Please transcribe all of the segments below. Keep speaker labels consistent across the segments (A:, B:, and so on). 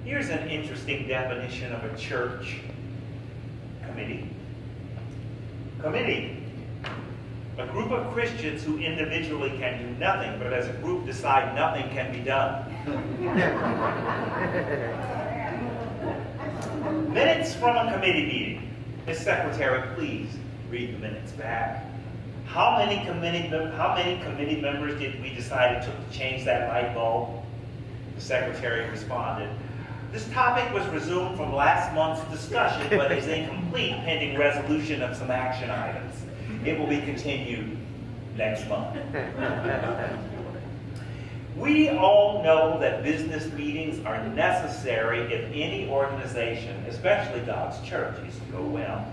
A: Here's an interesting definition of a church committee. Committee, a group of Christians who individually can do nothing, but as a group decide nothing can be done. Minutes from a committee meeting. Ms. Secretary, please read the minutes back. How many committee members did we decide it took to change that light bulb? The Secretary responded, this topic was resumed from last month's discussion, but is incomplete pending resolution of some action items. It will be continued next month. We all know that business meetings are necessary if any organization, especially God's church, is to go well.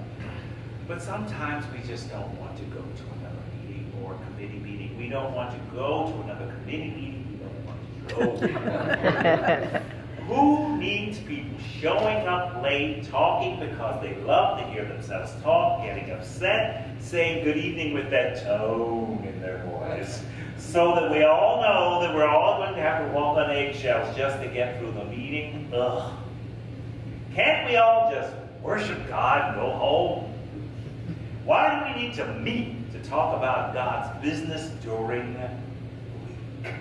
A: But sometimes we just don't want to go to another meeting or committee meeting. We don't want to go to another committee meeting. We don't want to go. Who needs people showing up late, talking because they love to hear themselves talk, getting upset, saying good evening with that tone in their voice, so that we all know that we're all going to have to walk on eggshells just to get through the meeting? Ugh. Can't we all just worship God and go home? Why do we need to meet to talk about God's business during the week?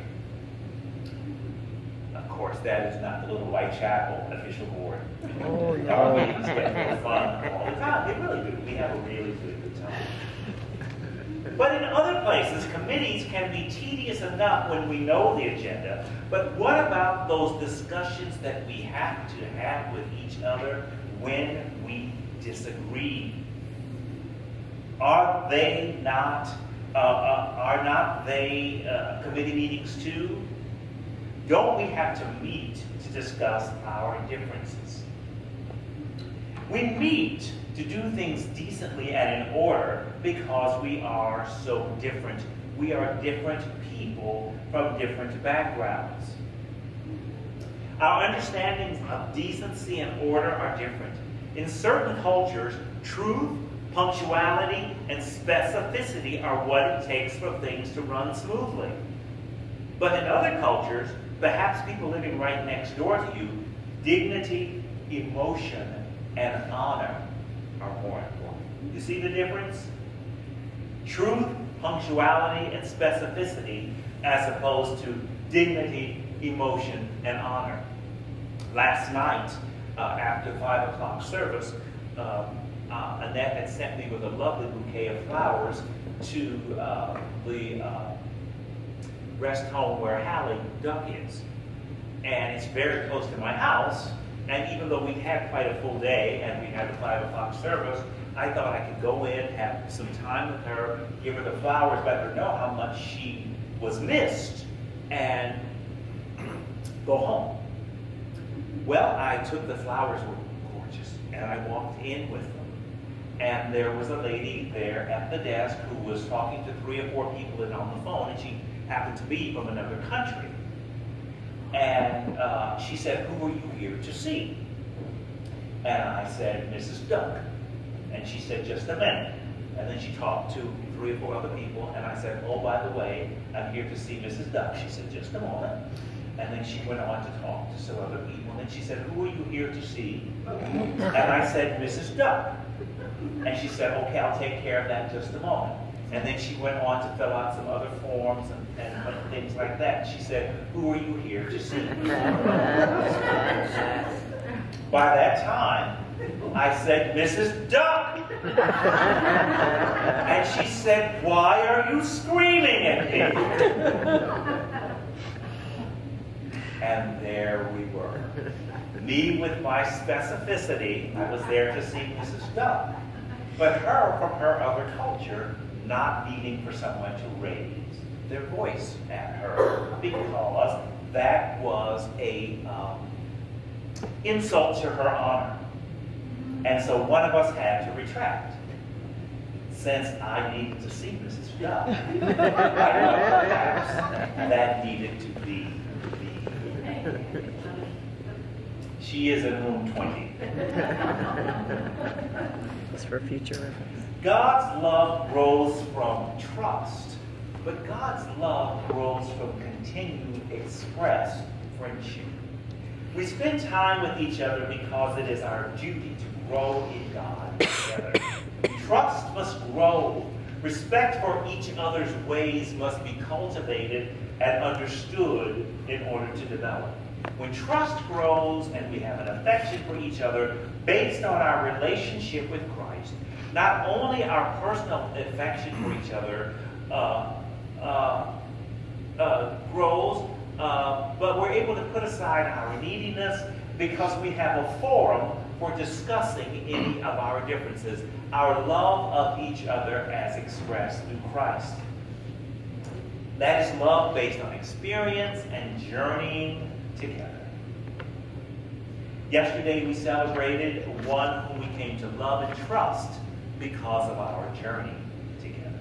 A: Of course, that is not the Little Whitechapel official board.
B: Oh, no.
A: Our meetings get more fun all the time. They really do. We have a really, really good time. But in other places, committees can be tedious enough when we know the agenda. But what about those discussions that we have to have with each other when we disagree? Are not they committee meetings too? Don't we have to meet to discuss our differences? We meet to do things decently and in order because we are so different. We are different people from different backgrounds. Our understandings of decency and order are different. In certain cultures, truth, punctuality, and specificity are what it takes for things to run smoothly. But in other cultures, perhaps people living right next door to you, dignity, emotion, and honor are more important. You see the difference? Truth, punctuality, and specificity as opposed to dignity, emotion, and honor. Last night, after 5 o'clock service, Annette had sent me with a lovely bouquet of flowers to the rest home where Hallie Duck is. And it's very close to my house, and even though we'd had quite a full day and we had the 5 o'clock service, I thought I could go in, have some time with her, give her the flowers, let her know how much she was missed, and go home. Well, I took the flowers, were gorgeous, and I walked in with them. And there was a lady there at the desk who was talking to 3 or 4 people on the phone, and she happened to be from another country. And she said, who are you here to see? And I said, Mrs. Duck. And she said, just a minute. And then she talked to 3 or 4 other people, and I said, oh, by the way, I'm here to see Mrs. Duck. She said, just a moment. And then she went on to talk to some other people, and then she said, who are you here to see? And I said, Mrs. Duck. And she said, okay, I'll take care of that in just a moment. And then she went on to fill out some other forms and things like that. She said, who are you here to see? By that time, I said, Mrs. Duck. And she said, why are you screaming at me? And there we were. Me with my specificity, I was there to see Mrs. Duck. But her, from her other culture, not needing for someone to raise their voice at her because that was a insult to her honor. And so one of us had to retract. Since I needed to see Mrs. Duck, I thought perhaps that needed to be She is in room 20.
B: Just for future reference.
A: God's love grows from trust, but God's love grows from continued expressed friendship. We spend time with each other because it is our duty to grow in God together. Trust must grow. Respect for each other's ways must be cultivated and understood in order to develop. When trust grows and we have an affection for each other based on our relationship with Christ, not only our personal affection for each other grows, but we're able to put aside our neediness because we have a forum for discussing any of our differences, our love of each other as expressed through Christ. That is love based on experience and journeying together. Yesterday we celebrated one whom we came to love and trust because of our journey together.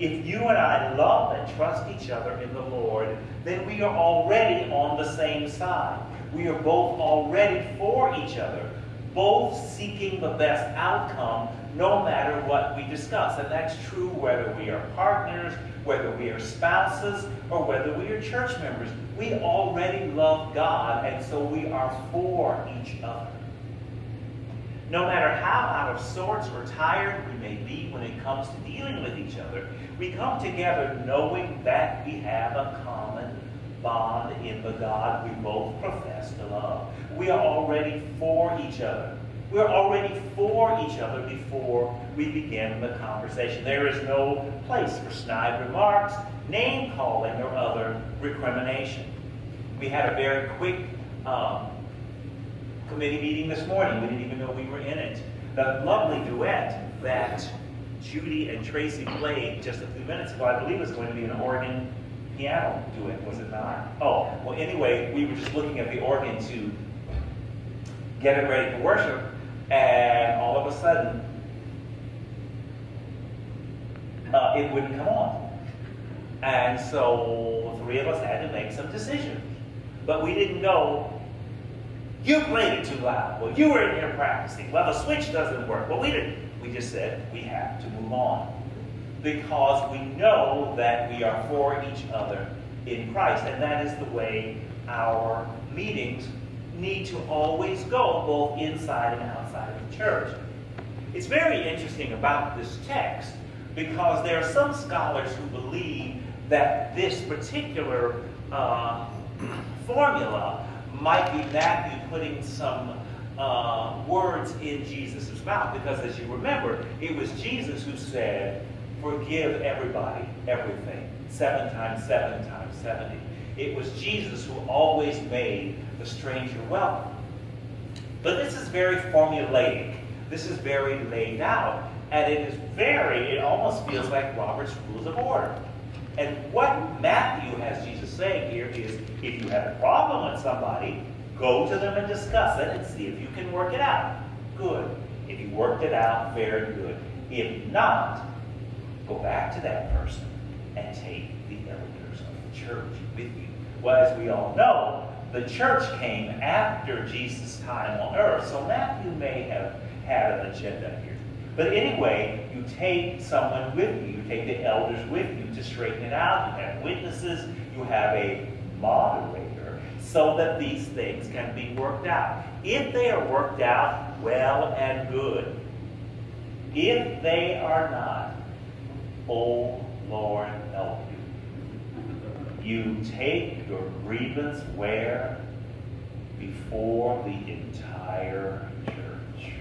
A: If you and I love and trust each other in the Lord, then we are already on the same side. We are both already for each other, both seeking the best outcome no matter what we discuss. And that's true whether we are partners, whether we are spouses, or whether we are church members. We already love God, and so we are for each other. No matter how out of sorts or tired we may be when it comes to dealing with each other, we come together knowing that we have a common bond in the God we both profess to love. We are already for each other. We're already for each other before we begin the conversation. There is no place for snide remarks, name-calling, or other recrimination. We had a very quick committee meeting this morning. We didn't even know we were in it. The lovely duet that Judy and Tracy played just a few minutes ago, I believe was going to be an organ piano duet, was it not? Oh, well anyway, we were just looking at the organ to get it ready for worship, and all of a sudden, it wouldn't come on. And so the three of us had to make some decisions. But we didn't know, you played it too loud. Well, you were in here practicing. Well, the switch doesn't work. Well, we didn't. We just said we have to move on, because we know that we are for each other in Christ. And that is the way our meetings need to always go, both inside and outside of the church. It's very interesting about this text, because there are some scholars who believe that this particular formula might be Matthew putting some words in Jesus' mouth, because as you remember, it was Jesus who said, forgive everybody, everything, 7 times 7 times 70. It was Jesus who always made the stranger welcome. But this is very formulaic. This is very laid out. And it almost feels like Robert's Rules of Order. And what Matthew has Jesus saying here is, if you have a problem with somebody, go to them and discuss it and see if you can work it out. Good. If you worked it out, very good. If not, go back to that person and take the elders of the church with you. Well, as we all know, the church came after Jesus' time on earth, so Matthew may have had an agenda here. But anyway, you take someone with you. You take the elders with you to straighten it out. You have witnesses. You have a moderator, so that these things can be worked out. If they are worked out, well and good. If they are not, oh Lord, help you. You take your grievance where? Before the entire church.